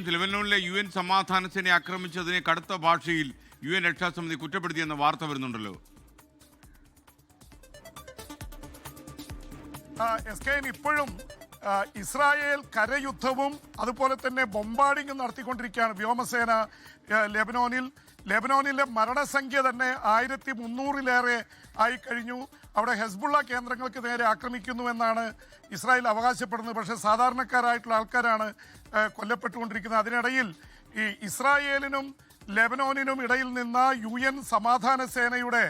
James, ലെബനോനിലെ UN സമാധാന സേനയെ ആക്രമിച്ചതിനെ കടുത്ത ഭാഷയിൽ UN രക്ഷാസമിതി കുറ്റപ്പെടുത്തിയെന്ന വാർത്ത വരുന്നുണ്ടല്ലോ. ഇപ്പോഴും ഇസ്രായേൽ കരയുദ്ധവും അതുപോലെ തന്നെ ബോംബാർഡിങ്ങും നടത്തിക്കൊണ്ടിരിക്കുകയാണ് വ്യോമസേന ലെബനോനിലെ മരണസംഖ്യ തന്നെ 1300-ലേറെ ആയി കഴിഞ്ഞു. അവിടെ ഹെസ്ബുള്ള കേന്ദ്രങ്ങൾക്ക് നേരെ ആക്രമിക്കുന്നുവെന്നാണ് ഇസ്രായേൽ അവകാശപ്പെടുന്നത്. പക്ഷേ സാധാരണക്കാരായിട്ടുള്ള ആൾക്കാരാണ് കൊല്ലപ്പെട്ടുകൊണ്ടിരിക്കുന്നത്. അതിനിടയിൽ ഈ ഇസ്രായേലിനും ലെബനോനിനും ഇടയിൽ നിന്ന് UN സമാധാന സേനയുടെ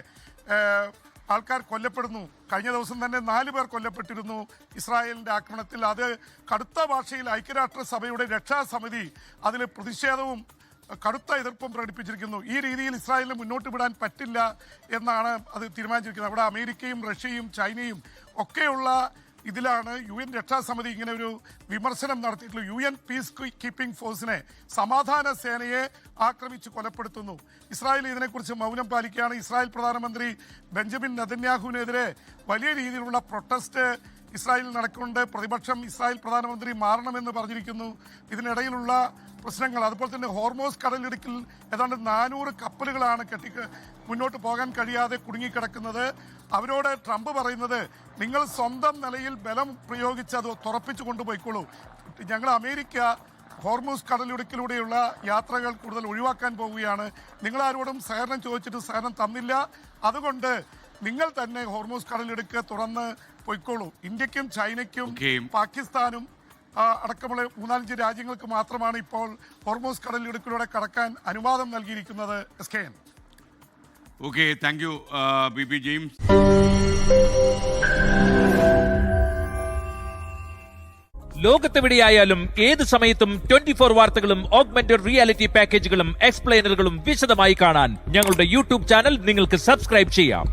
ആൾക്കാർ കൊല്ലപ്പെടുന്നു. കഴിഞ്ഞ ദിവസം തന്നെ 4 പേർ കൊല്ലപ്പെട്ടിരുന്നു ഇസ്രായേലിൻ്റെ ആക്രമണത്തിൽ. അത് കടുത്ത ഭാഷയിൽ ഐക്യരാഷ്ട്രസഭയുടെ രക്ഷാസമിതി അതിൽ പ്രതിഷേധവും കടുത്ത എതിർപ്പും പ്രകടിപ്പിച്ചിരിക്കുന്നു. ഈ രീതിയിൽ ഇസ്രായേലിന് മുന്നോട്ട് വിടാൻ പറ്റില്ല എന്നാണ് അത് തീരുമാനിച്ചിരിക്കുന്നത്. അവിടെ അമേരിക്കയും റഷ്യയും ചൈനയും ഒക്കെയുള്ള ഇതിലാണ് UN രക്ഷാസമിതി ഇങ്ങനെ ഒരു വിമർശനം നടത്തിയിട്ടുള്ളത്. UN പീസ് കീപ്പിംഗ് ഫോഴ്സിനെ, സമാധാന സേനയെ ആക്രമിച്ച് കൊലപ്പെടുത്തുന്നു. ഇസ്രായേൽ ഇതിനെക്കുറിച്ച് മൗനം പാലിക്കുകയാണ്. ഇസ്രായേൽ പ്രധാനമന്ത്രി ബെഞ്ചമിൻ നെതന്യാഹുവിനെതിരെ വലിയ രീതിയിലുള്ള പ്രൊട്ടസ്റ്റ് ഇസ്രായേലിൽ നടക്കുന്നുണ്ട്. പ്രതിപക്ഷം ഇസ്രായേൽ പ്രധാനമന്ത്രി മാറണമെന്ന് പറഞ്ഞിരിക്കുന്നു. ഇതിനിടയിലുള്ള പ്രശ്നങ്ങൾ, അതുപോലെ തന്നെ ഹോർമോസ് കടലിടുക്കിൽ ഏതാണ്ട് 400 കപ്പലുകളാണ് മുന്നോട്ട് പോകാൻ കഴിയാതെ കുടുങ്ങിക്കിടക്കുന്നത്. അവരോട് ട്രംപ് പറയുന്നത്, നിങ്ങൾ സ്വന്തം നിലയിൽ ബലം പ്രയോഗിച്ച് അത് തുറപ്പിച്ചു കൊണ്ടുപോയിക്കോളൂ. ഞങ്ങൾ അമേരിക്ക ഹോർമൂസ് കടലിടുക്കിലൂടെയുള്ള യാത്രകൾ കൂടുതൽ ഒഴിവാക്കാൻ പോവുകയാണ്. നിങ്ങളാരോടും സഹകരണം ചോദിച്ചിട്ട് സഹകരണം തന്നില്ല. അതുകൊണ്ട് നിങ്ങൾ തന്നെ ഹോർമൂസ് കടലിടുക്ക് തുറന്ന് പോയിക്കോളൂ. ഇന്ത്യക്കും ചൈനയ്ക്കും പാകിസ്ഥാനും അടക്കമുള്ള 3-5 രാജ്യങ്ങൾക്ക് മാത്രമാണ് ഇപ്പോൾ ഹോർമൂസ് കടലിടുക്കിലൂടെ കടക്കാൻ അനുവാദം നൽകിയിരിക്കുന്നത്. SKN. Okay, thank you Bibi James. ലോകത്തെവിടെയായാലും ഏത് സമയത്തും 24 വാർത്തകളും ഓഗ്മെന്റഡ് റിയാലിറ്റി പാക്കേജുകളും എക്സ്പ്ലെയിനറുകളും വിശദമായി കാണാൻ ഞങ്ങളുടെ YouTube ചാനൽ നിങ്ങൾക്ക് സബ്സ്ക്രൈബ് ചെയ്യാം.